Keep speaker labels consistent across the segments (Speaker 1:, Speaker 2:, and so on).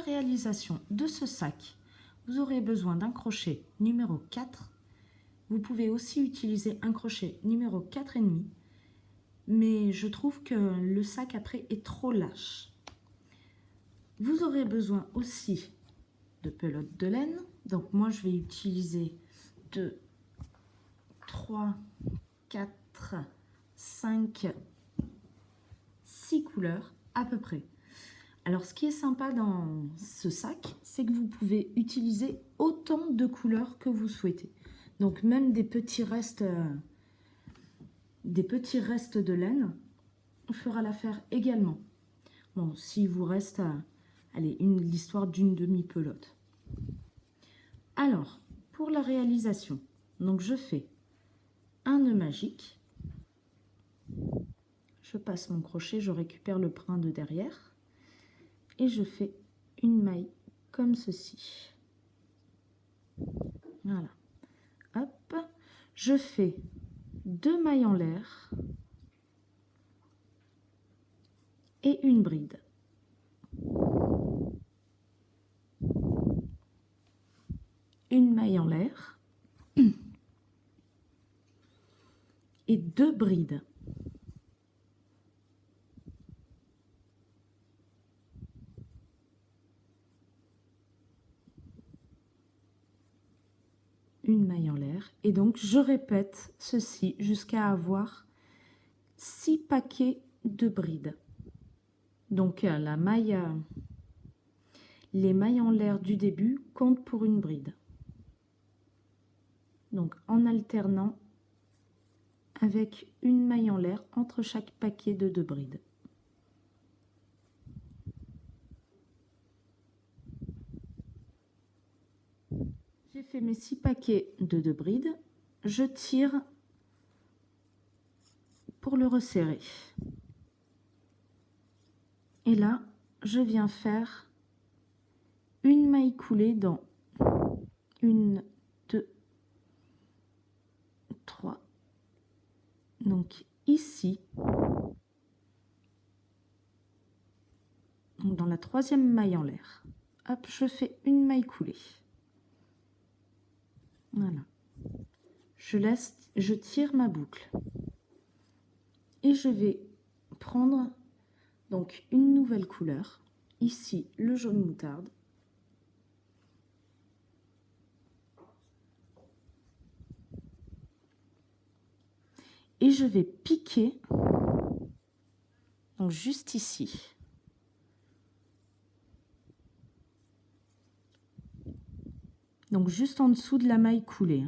Speaker 1: réalisation de ce sac, vous aurez besoin d'un crochet numéro 4. Vous pouvez aussi utiliser un crochet numéro 4,5, mais je trouve que le sac après est trop lâche. Vous aurez besoin aussi de pelote de laine. Donc moi je vais utiliser 2, 3, 4, 5, 6 couleurs à peu près. Alors ce qui est sympa dans ce sac, c'est que vous pouvez utiliser autant de couleurs que vous souhaitez. Donc même des petits restes de laine, on fera l'affaire également. Bon, s'il vous reste, allez, l'histoire d'une demi-pelote. Alors, pour la réalisation, donc je fais un nœud magique. Je passe mon crochet, je récupère le brin de derrière et je fais une maille comme ceci. Voilà. Hop, je fais 2 mailles en l'air et une bride. Une maille en l'air et 2 brides. Une maille en l'air et donc je répète ceci jusqu'à avoir 6 paquets de brides. Donc les mailles en l'air du début comptent pour une bride. Donc en alternant avec une maille en l'air entre chaque paquet de 2 brides. J'ai fait mes 6 paquets de 2 brides, je tire pour le resserrer. Et là, je viens faire une maille coulée dans 1, 2, 3. Donc ici, dans la 3e maille en l'air, hop, je fais une maille coulée. Voilà. Je tire ma boucle et je vais prendre donc une nouvelle couleur, ici le jaune moutarde. Et je vais piquer, donc juste ici. Donc juste en dessous de la maille coulée.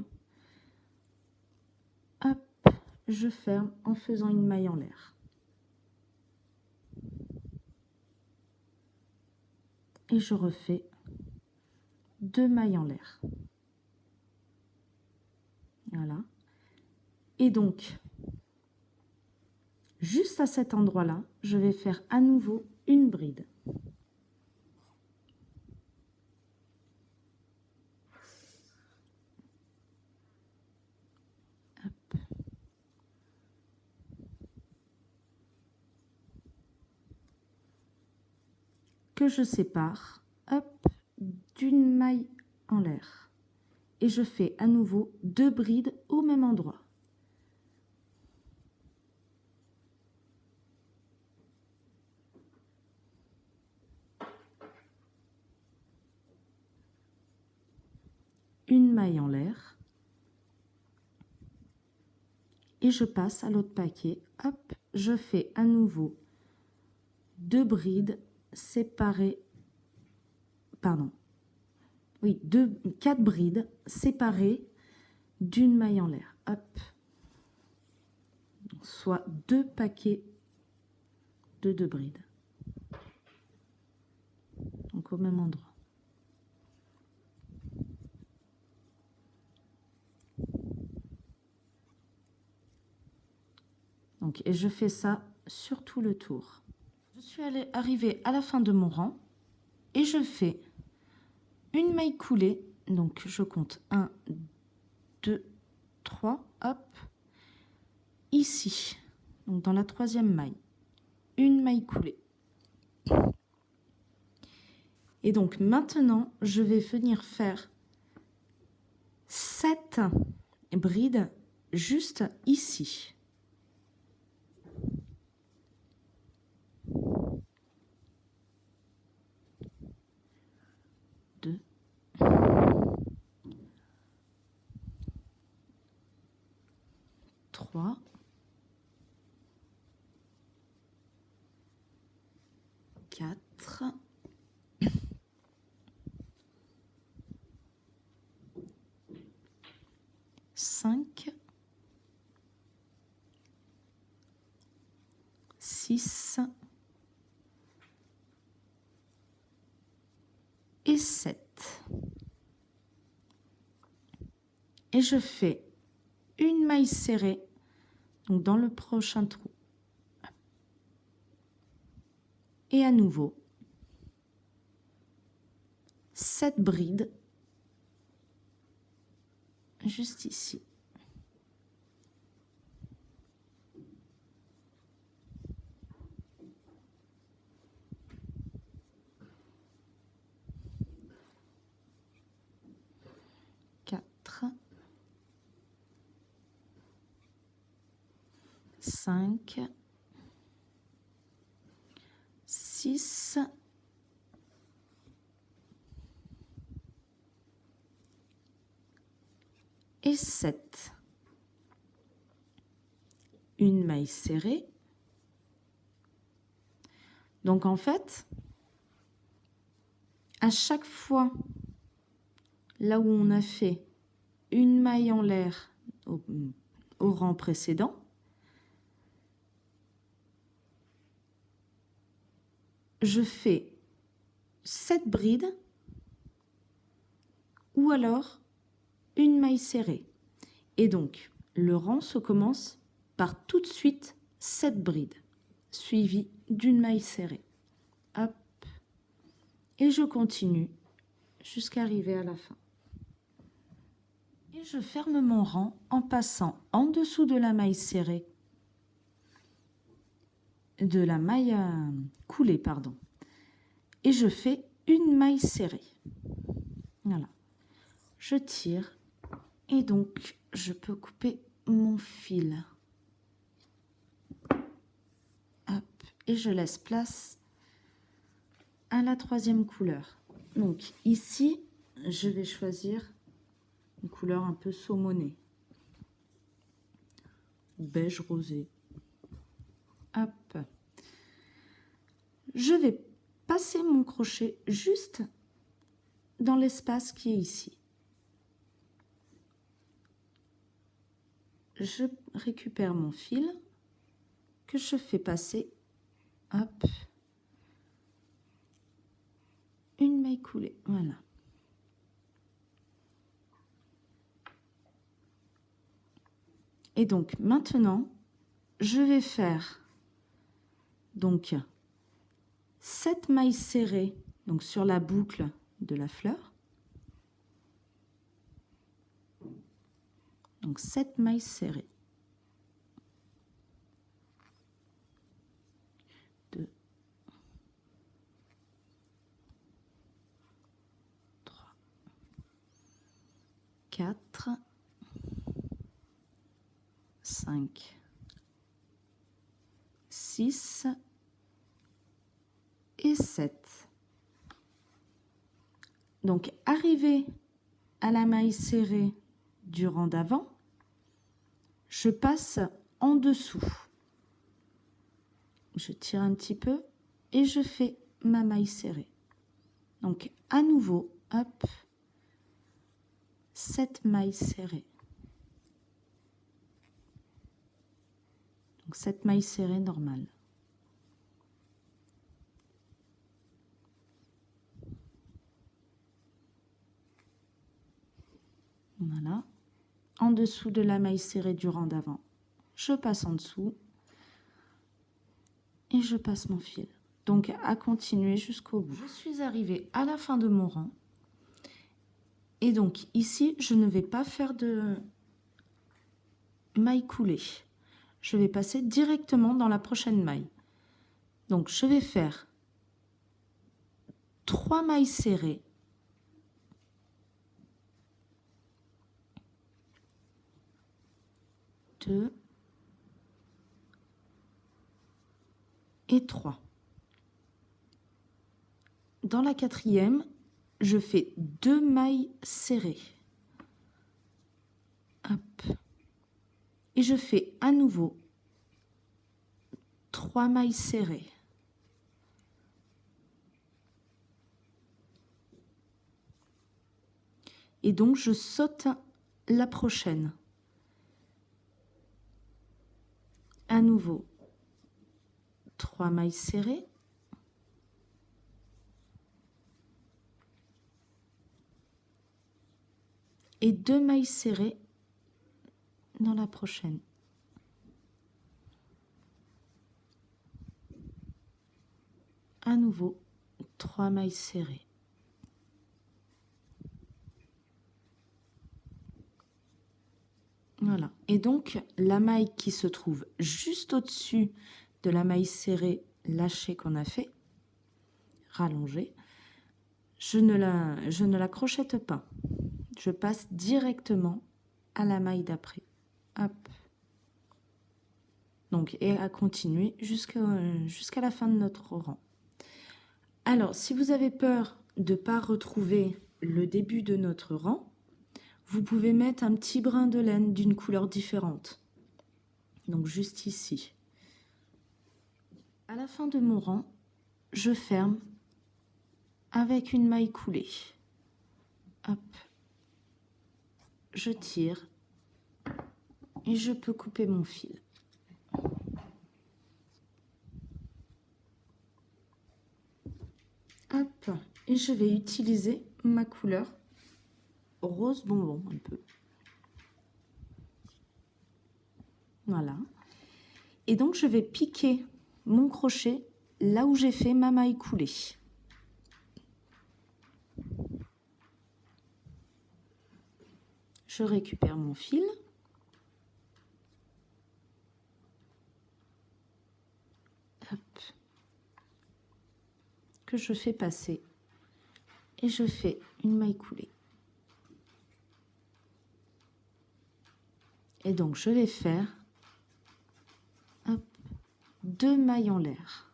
Speaker 1: Hop, je ferme en faisant une maille en l'air. Et je refais 2 mailles en l'air. Voilà. Et donc, juste à cet endroit-là, je vais faire à nouveau une bride. Hop. Que je sépare, hop, d'une maille en l'air. Et je fais à nouveau 2 brides au même endroit. Une maille en l'air. Et je passe à l'autre paquet. Hop, je fais à nouveau 2 brides séparées. Pardon. Oui, 4 brides séparées d'une maille en l'air. Hop. Soit 2 paquets de 2 brides. Donc au même endroit. Donc, et je fais ça sur tout le tour. Je suis arrivée à la fin de mon rang et je fais une maille coulée. Donc je compte 1, 2, 3, hop, ici, donc dans la 3e maille, une maille coulée. Et donc maintenant, je vais venir faire 7 brides juste ici. Deux, 3, 4, 5, 6 et 7. Et je fais une maille serrée donc dans le prochain trou. Et à nouveau 7 brides juste ici. Quatre, 5, 6, et 7. Une maille serrée. Donc en fait, à chaque fois, là où on a fait une maille en l'air au rang précédent, je fais 7 brides ou alors une maille serrée. Et donc, le rang se commence par tout de suite 7 brides, suivies d'une maille serrée. Hop. Et je continue jusqu'à arriver à la fin. Et je ferme mon rang en passant en dessous de la maille serrée, de la maille coulée, pardon. Et je fais une maille serrée. Voilà. Je tire et donc je peux couper mon fil. Hop. Et je laisse place à la troisième couleur. Donc ici, je vais choisir une couleur un peu saumonée, beige rosé. Hop. Je vais passer mon crochet juste dans l'espace qui est ici. Je récupère mon fil que je fais passer, hop, une maille coulée, voilà. Et donc maintenant, je vais faire donc 7 mailles serrées donc sur la boucle de la fleur. Donc 7 mailles serrées. 2, 3, 4, 5, 6 et 7. Donc, arrivé à la maille serrée du rang d'avant, je passe en dessous. Je tire un petit peu et je fais ma maille serrée. Donc, à nouveau, hop, 7 mailles serrées. Donc, 7 mailles serrées normales. Voilà. En dessous de la maille serrée du rang d'avant, je passe en dessous et je passe mon fil. Donc, à continuer jusqu'au bout. Je suis arrivée à la fin de mon rang. Et donc, ici, je ne vais pas faire de maille coulée. Je vais passer directement dans la prochaine maille. Donc, je vais faire 3 mailles serrées, deux et 3. Dans la quatrième, je fais 2 mailles serrées. Hop. Et je fais à nouveau 3 mailles serrées. Et donc, je saute la prochaine. À nouveau, 3 mailles serrées. Et 2 mailles serrées dans la prochaine. À nouveau, 3 mailles serrées. Voilà. Et donc, la maille qui se trouve juste au-dessus de la maille serrée lâchée qu'on a fait, rallongée, je ne la crochette pas. Je passe directement à la maille d'après. Hop. Donc, et à continuer jusqu'à la fin de notre rang. Alors, si vous avez peur de ne pas retrouver le début de notre rang, vous pouvez mettre un petit brin de laine d'une couleur différente. Donc, juste ici. À la fin de mon rang, je ferme avec une maille coulée. Hop. Je tire et je peux couper mon fil. Hop. Et je vais utiliser ma couleur rose bonbon un peu. Voilà. Et donc, je vais piquer mon crochet là où j'ai fait ma maille coulée. Je récupère mon fil. Hop. Que je fais passer. Et je fais une maille coulée. Et donc, je vais faire 2 mailles en l'air.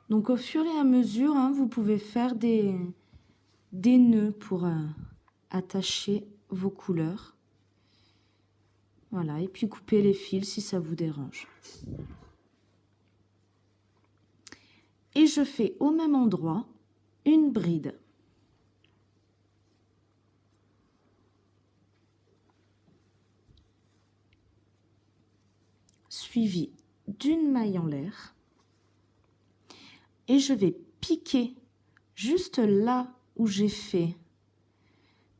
Speaker 1: Donc, au fur et à mesure, vous pouvez faire des nœuds pour attacher vos couleurs. Voilà, et puis couper les fils si ça vous dérange. Et je fais au même endroit une bride. Suivie d'une maille en l'air. Et je vais piquer juste là où j'ai fait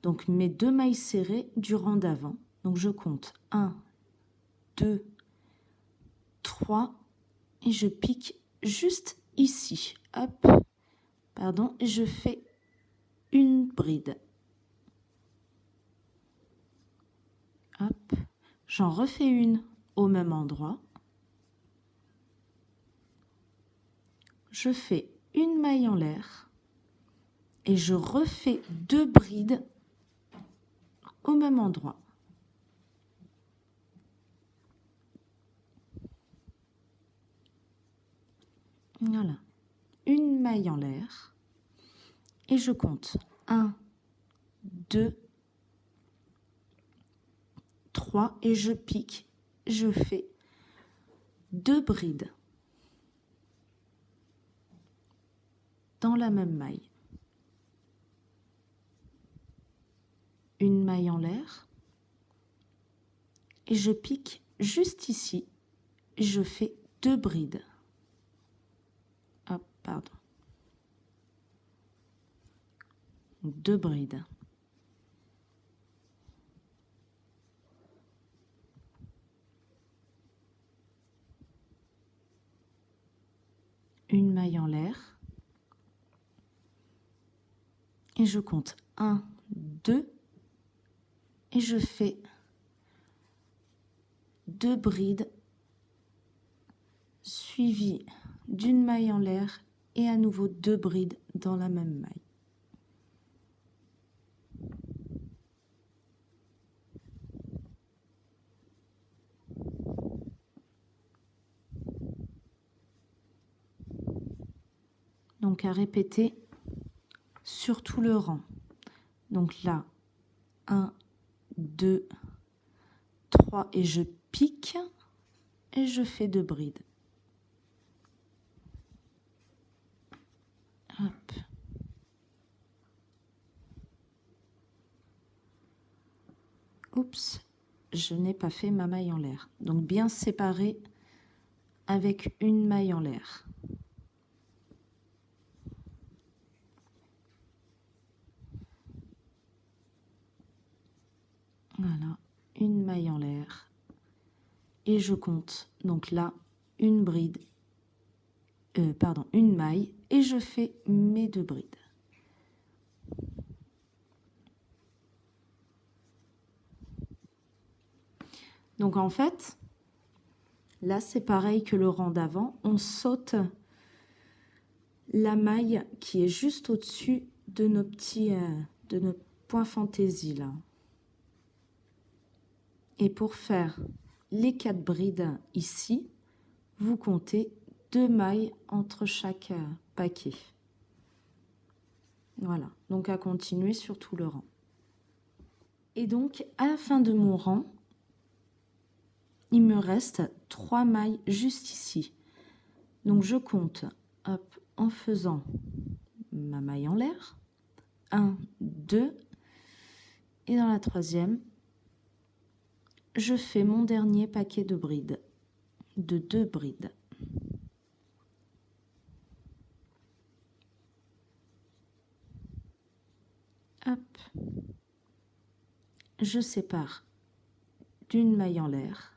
Speaker 1: donc mes 2 mailles serrées du rang d'avant. Donc je compte 1, 2, 3 et je pique juste ici. Hop, pardon, et je fais une bride. Hop, j'en refais une au même endroit. Je fais une maille en l'air et je refais 2 brides au même endroit. Voilà, une maille en l'air et je compte 1, 2, 3 et je pique, je fais 2 brides dans la même maille. Une maille en l'air et je pique juste ici, je fais 2 brides. Hop, pardon. 2 brides. Une maille en l'air. Et je compte 1, 2 et je fais 2 brides suivies d'une maille en l'air et à nouveau 2 brides dans la même maille. Donc à répéter sur tout le rang. Donc là, 1, 2, 3 et je pique et je fais 2 brides. Hop. Oups, je n'ai pas fait ma maille en l'air. Donc bien séparé avec une maille en l'air. Voilà, une maille en l'air. Et je compte, donc là, une bride, une maille, et je fais mes 2 brides. Donc en fait, là c'est pareil que le rang d'avant, on saute la maille qui est juste au-dessus de nos petits, de nos points fantaisie là. Et pour faire les 4 brides ici, vous comptez 2 mailles entre chaque paquet. Voilà, donc à continuer sur tout le rang. Et donc à la fin de mon rang, il me reste 3 mailles juste ici. Donc je compte, hop, en faisant ma maille en l'air, 1, 2, et dans la troisième, je fais mon dernier paquet de brides, de 2 brides. Hop, je sépare d'une maille en l'air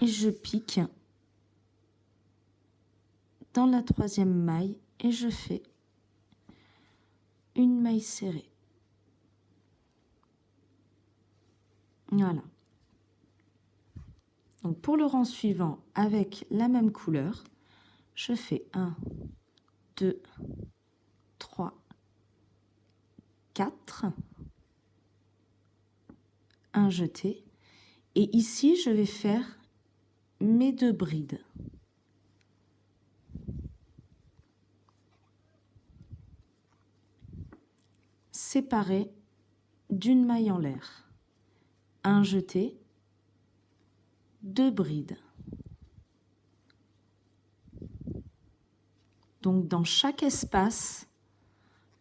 Speaker 1: et je pique dans la troisième maille et je fais une maille serrée. Voilà. Donc pour le rang suivant, avec la même couleur, je fais 1, 2, 3, 4, un jeté. Et ici, je vais faire mes 2 brides. Séparées d'une maille en l'air. Un jeté, 2 brides. Donc dans chaque espace,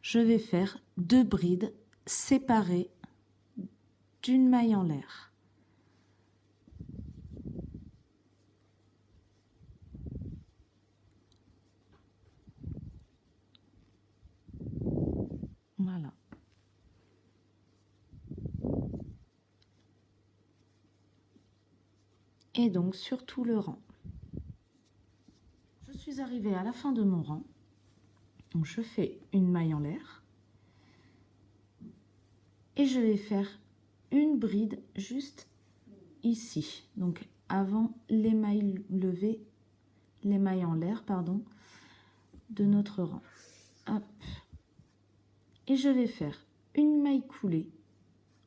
Speaker 1: je vais faire 2 brides séparées d'une maille en l'air. Voilà. Et donc sur tout le rang. Je suis arrivée à la fin de mon rang. Donc je fais une maille en l'air. Et je vais faire une bride juste ici. Donc avant les mailles levées, les mailles en l'air, pardon, de notre rang. Hop. Et je vais faire une maille coulée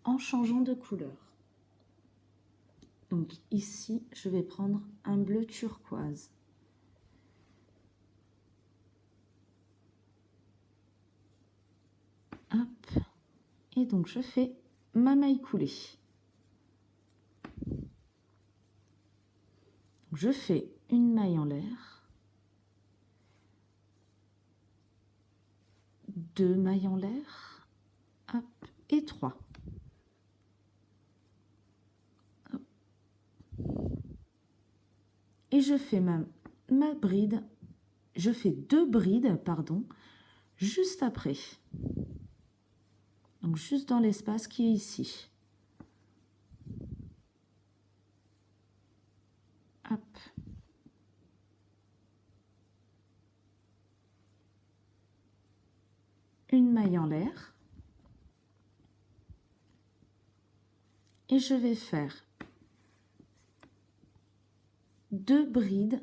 Speaker 1: en changeant de couleur. Donc ici, je vais prendre un bleu turquoise. Hop. Et donc je fais ma maille coulée. Je fais une maille en l'air, 2 mailles en l'air, hop, et 3. Hop. Et je fais ma bride, je fais 2 brides, pardon, juste après. Donc juste dans l'espace qui est ici. Hop. Une maille en l'air. Et je vais faire 2 brides,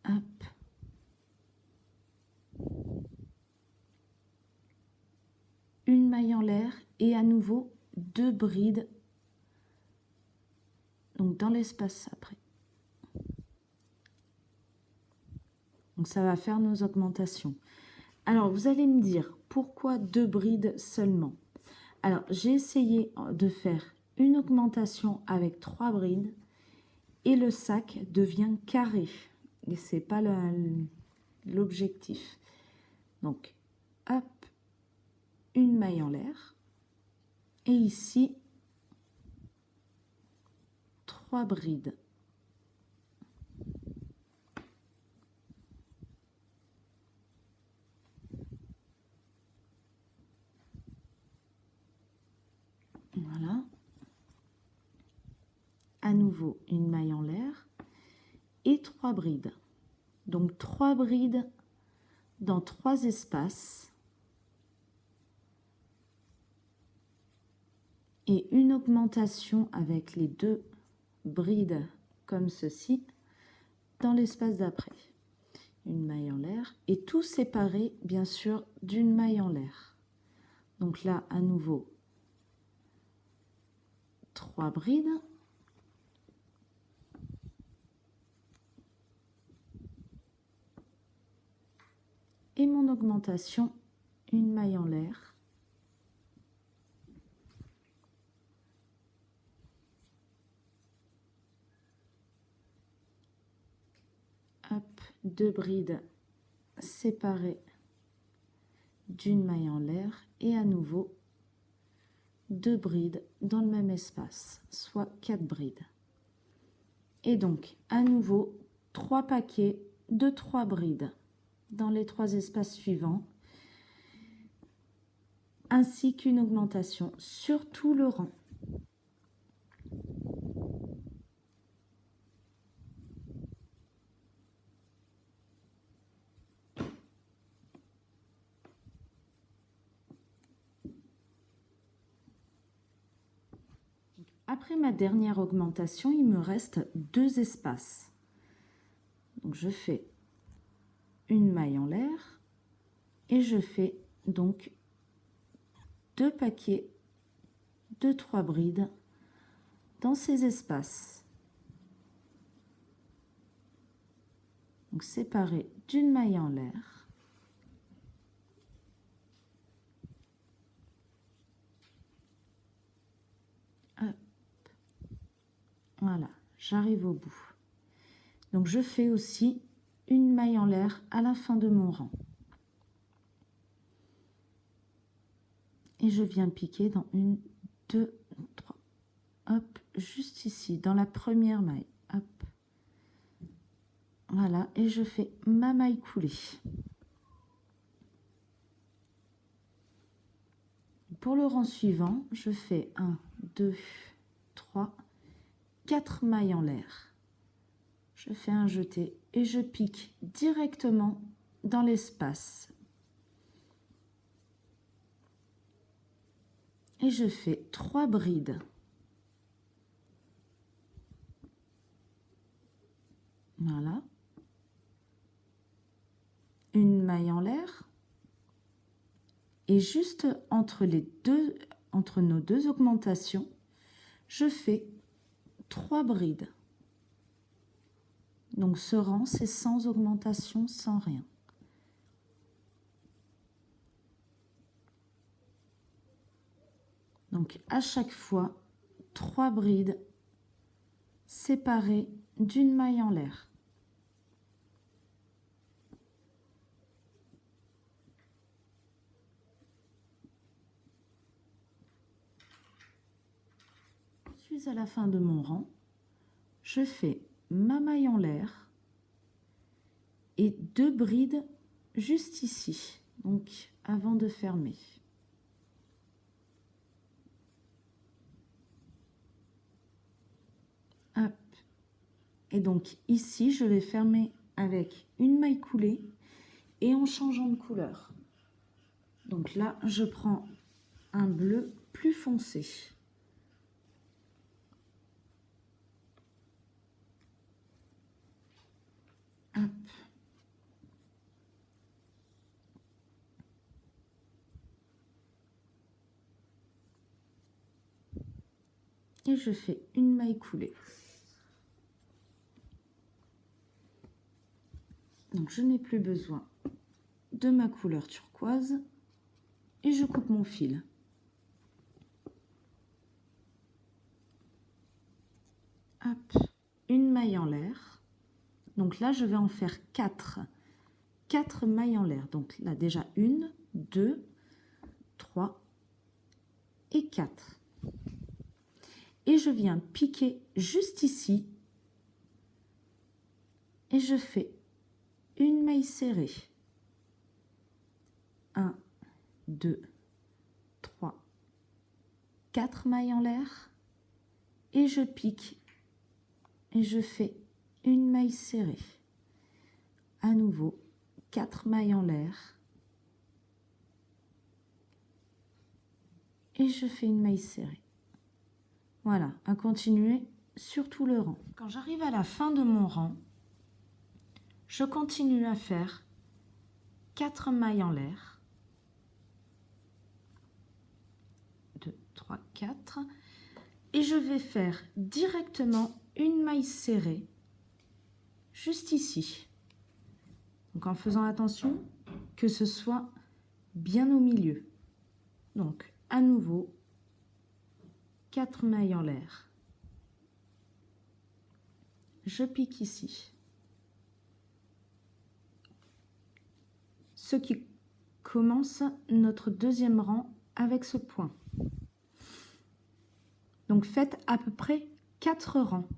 Speaker 1: hop, une maille en l'air et à nouveau 2 brides, donc dans l'espace après. Donc ça va faire nos augmentations. Alors vous allez me dire pourquoi 2 brides seulement. Alors j'ai essayé de faire une augmentation avec 3 brides et le sac devient carré et c'est pas l'objectif. Donc hop, une maille en l'air et ici 3 brides. Voilà. À nouveau une maille en l'air et 3 brides. Donc 3 brides dans 3 espaces et une augmentation avec les 2 brides comme ceci dans l'espace d'après. Une maille en l'air et tout séparé bien sûr d'une maille en l'air. Donc là à nouveau 3 brides. Et mon augmentation, une maille en l'air. Hop, 2 brides séparées d'une maille en l'air et à nouveau 2 brides dans le même espace, soit 4 brides. Et donc à nouveau 3 paquets de 3 brides dans les 3 espaces suivants, ainsi qu'une augmentation sur tout le rang. Après ma dernière augmentation, il me reste 2 espaces. Donc je fais une maille en l'air et je fais donc 2 paquets de 3 brides dans ces espaces. Donc séparés d'une maille en l'air. Hop. Voilà, j'arrive au bout. Donc je fais aussi une maille en l'air à la fin de mon rang. Et je viens piquer dans 1, 2, 3. Hop, juste ici, dans la première maille. Hop. Voilà, et je fais ma maille coulée. Pour le rang suivant, je fais 1, 2, 3, 4 mailles en l'air. Je fais un jeté et je pique directement dans l'espace. Et je fais 3 brides. Voilà. Une maille en l'air. Et juste entre nos deux augmentations, je fais 3 brides. Donc ce rang, c'est sans augmentation, sans rien. Donc à chaque fois, 3 brides séparées d'une maille en l'air. Je suis à la fin de mon rang. Je fais ma maille en l'air et 2 brides juste ici, donc avant de fermer. Hop. Et donc ici, je vais fermer avec une maille coulée et en changeant de couleur. Donc là, je prends un bleu plus foncé. et je fais une maille coulée. Donc je n'ai plus besoin de ma couleur turquoise et je coupe mon fil. Hop, une maille en l'air. Donc là, je vais en faire 4. 4 mailles en l'air. Donc là, déjà 1, 2, 3 et 4. Et je viens piquer juste ici. Et je fais une maille serrée. 1, 2, 3, 4 mailles en l'air. Et je pique. Et je fais une maille serrée. À nouveau, 4 mailles en l'air. Et je fais une maille serrée. Voilà, à continuer sur tout le rang. Quand j'arrive à la fin de mon rang, je continue à faire 4 mailles en l'air. 2, 3, 4. Et je vais faire directement une maille serrée juste ici. Donc en faisant attention que ce soit bien au milieu. Donc à nouveau, 4 mailles en l'air. Je pique ici. Ce qui commence notre deuxième rang avec ce point. Donc faites à peu près 4 rangs.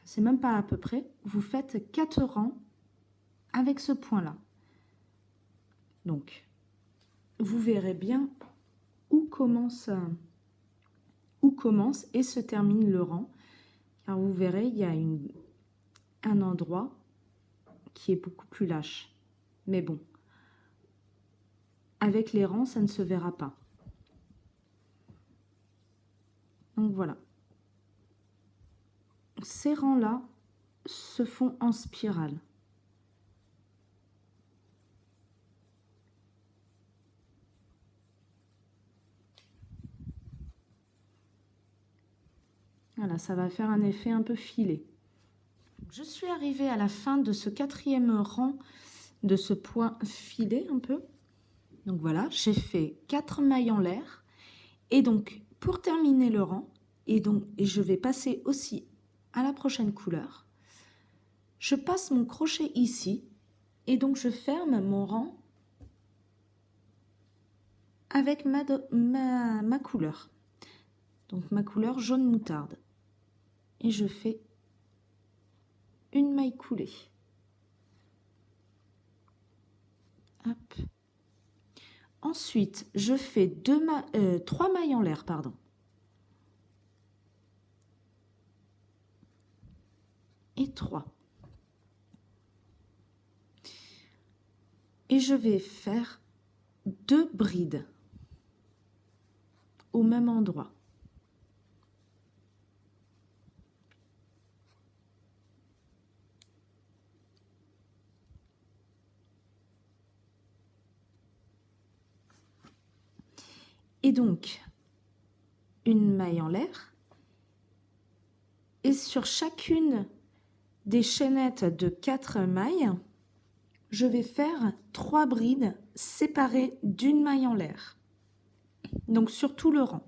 Speaker 1: C'est même pas à peu près, vous faites 4 rangs avec ce point-là. Donc, vous verrez bien où commence et se termine le rang. Car vous verrez, il y a un endroit qui est beaucoup plus lâche. Mais bon, avec les rangs, ça ne se verra pas. Donc voilà. Ces rangs-là se font en spirale. Voilà, ça va faire un effet un peu filé. Je suis arrivée à la fin de ce 4e rang de ce point filé un peu. Donc voilà, j'ai fait 4 mailles en l'air. Et donc, pour terminer le rang, et je vais passer aussi à la prochaine couleur, je passe mon crochet ici, et donc je ferme mon rang avec ma couleur. Donc ma couleur jaune moutarde. Et je fais une maille coulée. Hop. Ensuite, je fais 3 mailles en l'air, pardon. Et 3. Et je vais faire 2 brides au même endroit. Et donc, une maille en l'air. Et sur chacune des chaînettes de 4 mailles, je vais faire 3 brides séparées d'une maille en l'air. Donc sur tout le rang.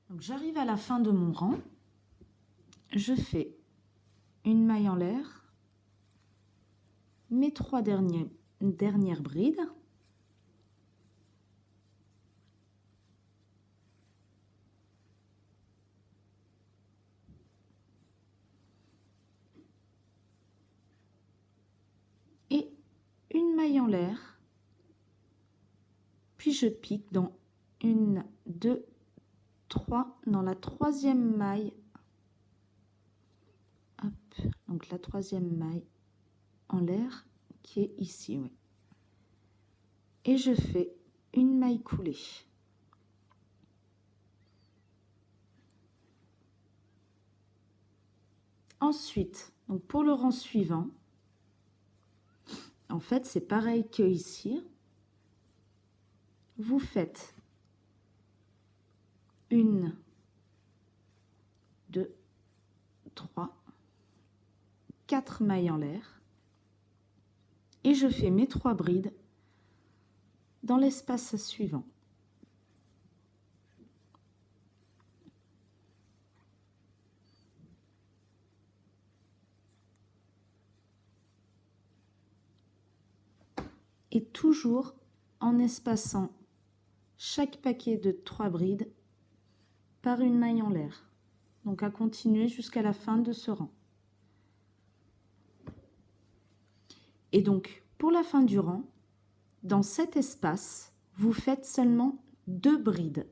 Speaker 1: Donc j'arrive à la fin de mon rang. Je fais une maille en l'air, mes 3 dernières brides. Et une maille en l'air. Puis je pique dans 1, 2, 3, dans la 3e maille. Hop, donc la 3e maille en l'air qui est ici, oui. Et je fais une maille coulée. Ensuite, donc pour le rang suivant, en fait, c'est pareil que ici. Vous faites 1, 2, 3, 4 mailles en l'air. Et je fais mes 3 brides dans l'espace suivant. Et toujours en espaçant chaque paquet de 3 brides par une maille en l'air. Donc à continuer jusqu'à la fin de ce rang. Et donc pour la fin du rang, dans cet espace, vous faites seulement 2 brides.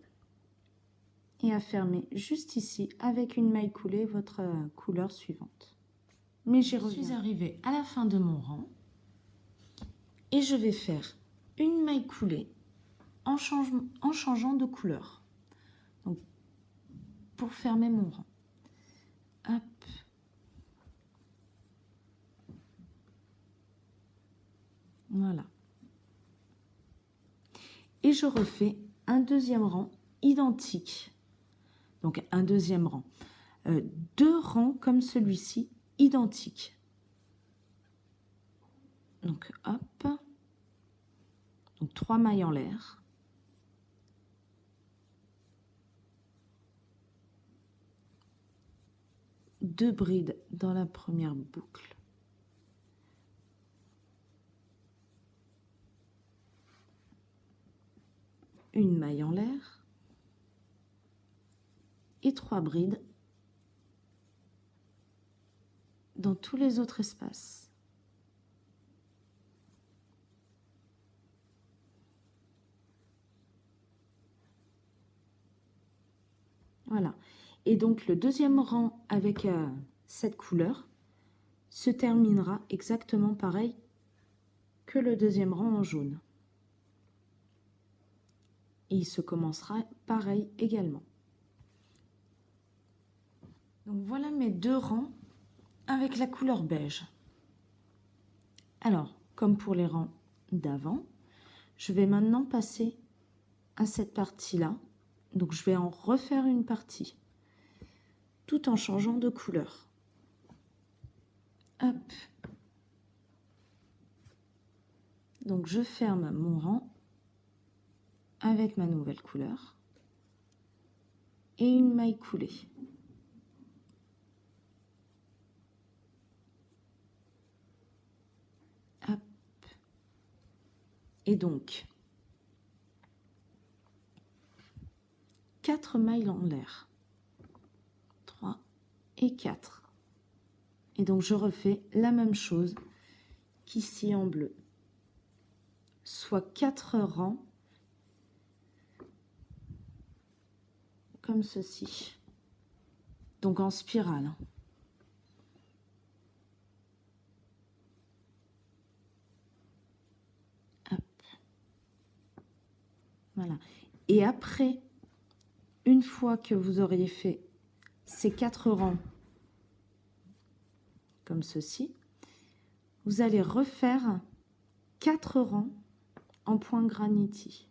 Speaker 1: Et à fermer juste ici avec une maille coulée votre couleur suivante. Mais j'y reviens. Je suis arrivée à la fin de mon rang et je vais faire une maille coulée en changeant de couleur. Donc, pour fermer mon rang. Hop. Voilà. Et je refais un deuxième rang identique. Donc un deuxième rang. 2 rangs comme celui-ci, identiques. Donc hop. Donc 3 mailles en l'air. Deux brides dans la première boucle. Une maille en l'air. Et 3 brides dans tous les autres espaces. Voilà. Et donc le deuxième rang avec cette couleur se terminera exactement pareil que le deuxième rang en jaune. Et il se commencera pareil également. Donc voilà mes 2 rangs avec la couleur beige. Alors, comme pour les rangs d'avant, je vais maintenant passer à cette partie-là. Donc je vais en refaire une partie, tout en changeant de couleur. Hop. Donc je ferme mon rang avec ma nouvelle couleur et une maille coulée. Hop. Et donc 4 mailles en l'air. 3 et 4. Et donc je refais la même chose qu'ici en bleu. Soit 4 rangs comme ceci. Donc en spirale. Hop. Voilà. Et après, une fois que vous auriez fait ces 4 rangs comme ceci, vous allez refaire 4 rangs en point graniti.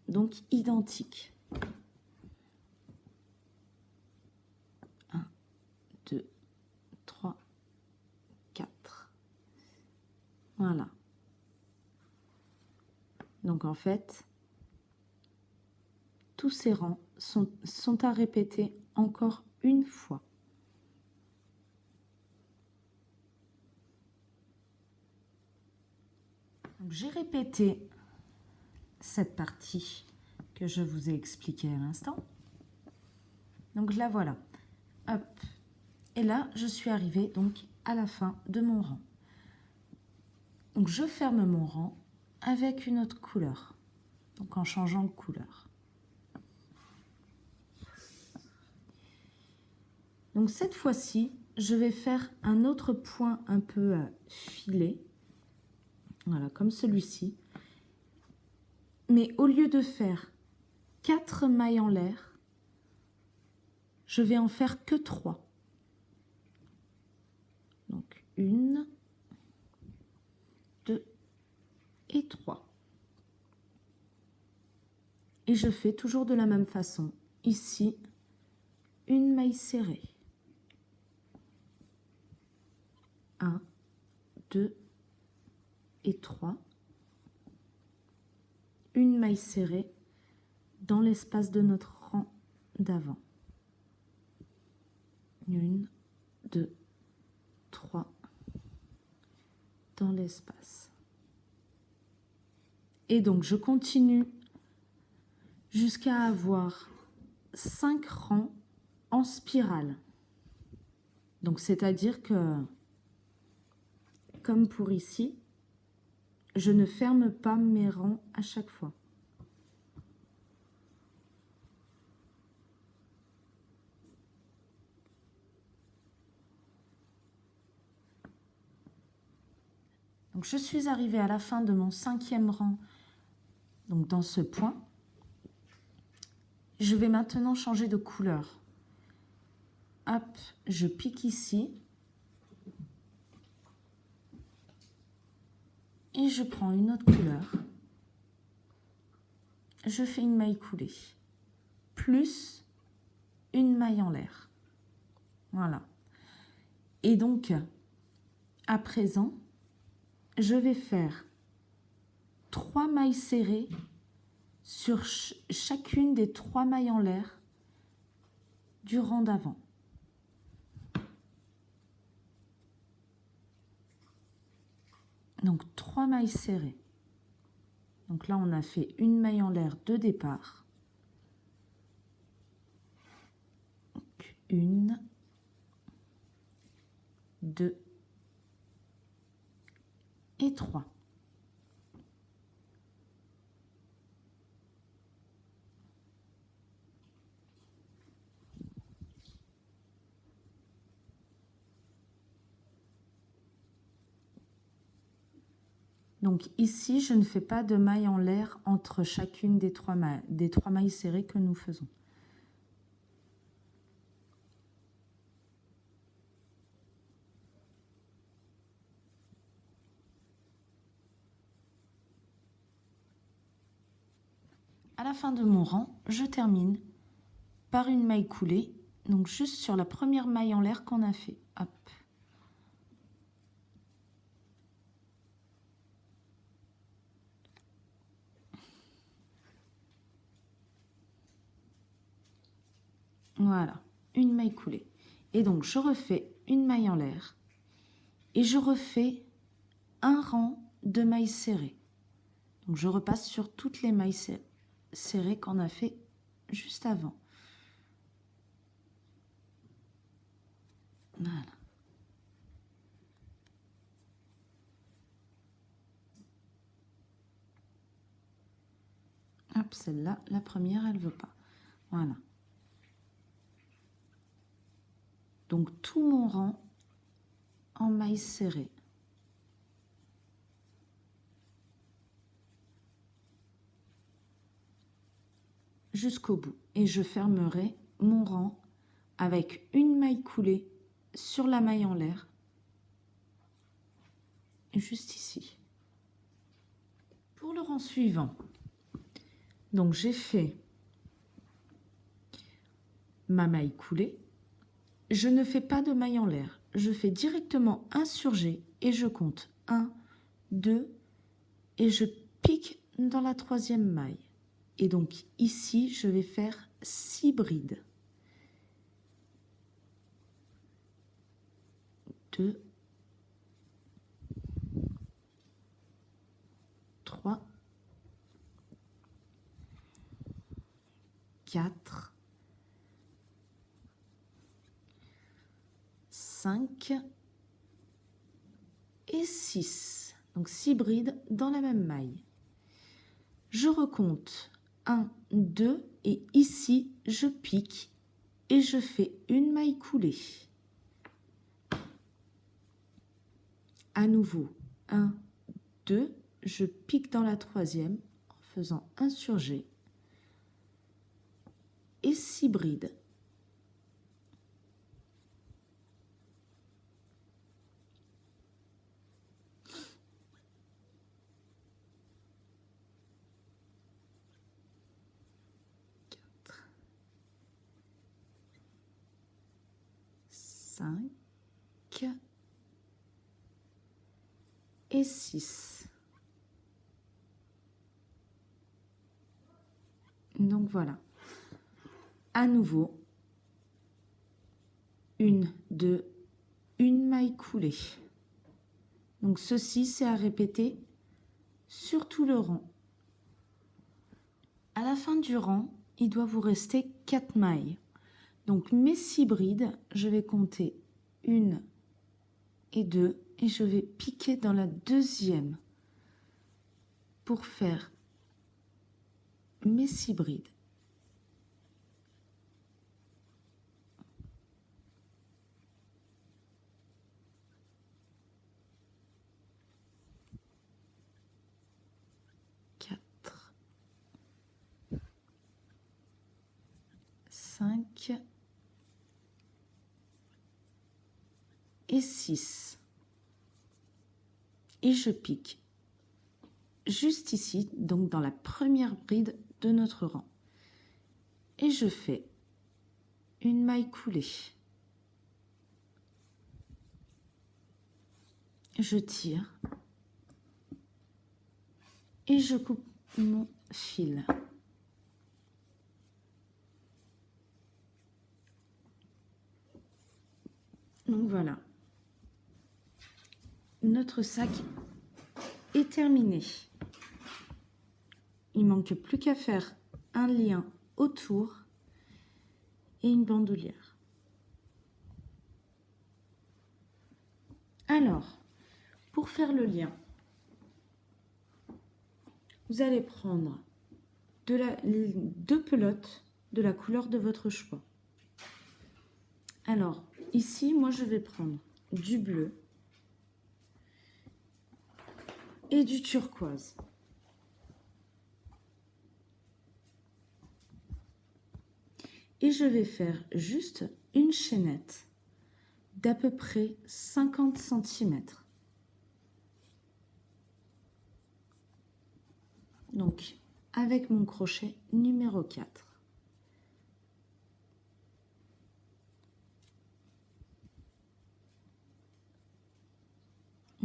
Speaker 1: Donc identiques. 1, 2, 3, 4. Voilà. Donc en fait, tous ces rangs sont à répéter encore une fois. J'ai répété cette partie que je vous ai expliquée à l'instant. Donc la voilà. Hop. Et là, je suis arrivée donc à la fin de mon rang. Donc je ferme mon rang avec une autre couleur. Donc en changeant de couleur. Donc cette fois-ci, je vais faire un autre point un peu filé. Voilà, comme celui-ci. Mais au lieu de faire 4 mailles en l'air, je vais en faire que 3. Donc 1, 2 et 3. Et je fais toujours de la même façon. Ici, une maille serrée. 1, 2 et 3. Une maille serrée dans l'espace de notre rang d'avant. 1, 2, 3 dans l'espace. Et donc, je continue jusqu'à avoir 5 rangs en spirale. Donc, c'est-à-dire que, comme pour ici, je ne ferme pas mes rangs à chaque fois. Donc, je suis arrivée à la fin de mon 5e rang, donc dans ce point. Je vais maintenant changer de couleur. Hop, je pique ici. Et je prends une autre couleur. Je fais une maille coulée. Plus une maille en l'air. Voilà. Et donc, à présent, je vais faire 3 mailles serrées sur chacune des 3 mailles en l'air du rang d'avant. Donc 3 mailles serrées. Donc là, on a fait une maille en l'air de départ. Donc, 1, 2 et 3. Donc ici, je ne fais pas de maille en l'air entre chacune des 3 mailles serrées que nous faisons. À la fin de mon rang, je termine par une maille coulée, donc juste sur la première maille en l'air qu'on a fait. Hop. Voilà, une maille coulée. Et donc, je refais une maille en l'air et je refais un rang de mailles serrées. Donc, je repasse sur toutes les mailles serrées qu'on a fait juste avant. Voilà. Hop, celle-là, la première, elle ne veut pas. Voilà. Donc, tout mon rang en mailles serrées. Jusqu'au bout. Et je fermerai mon rang avec une maille coulée sur la maille en l'air. Juste ici. Pour le rang suivant, donc j'ai fait ma maille coulée. Je ne fais pas de maille en l'air. Je fais directement insurgé et je compte 1, 2 et je pique dans la 3e maille. Et donc ici, je vais faire 6 brides. 2, 3, 4, 5 et 6. Donc 6 brides dans la même maille. Je recompte 1, 2 et ici, je pique et je fais une maille coulée. À nouveau, 1, 2, je pique dans la 3e en faisant insurgé et 6 brides. 5 et 6. Donc voilà. À nouveau, 1, 2, une maille coulée. Donc ceci, c'est à répéter sur tout le rang. À la fin du rang, il doit vous rester 4 mailles. Donc mes 6 brides, je vais compter 1 et 2 et je vais piquer dans la deuxième pour faire mes 6 brides. Cinq et 6. Et je pique juste ici, donc dans la première bride de notre rang. Et je fais une maille coulée. Je tire et je coupe mon fil. Donc voilà, notre sac est terminé. Il manque plus qu'à faire un lien autour et une bandoulière. Alors, pour faire le lien, vous allez prendre deux pelotes de la couleur de votre choix. Alors, ici, moi, je vais prendre du bleu et du turquoise. Et je vais faire juste une chaînette d'à peu près 50 cm. Donc, avec mon crochet numéro 4.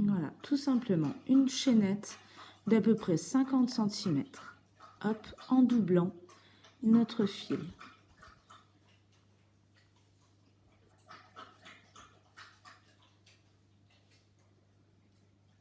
Speaker 1: Voilà, tout simplement une chaînette d'à peu près 50 cm. Hop, en doublant notre fil.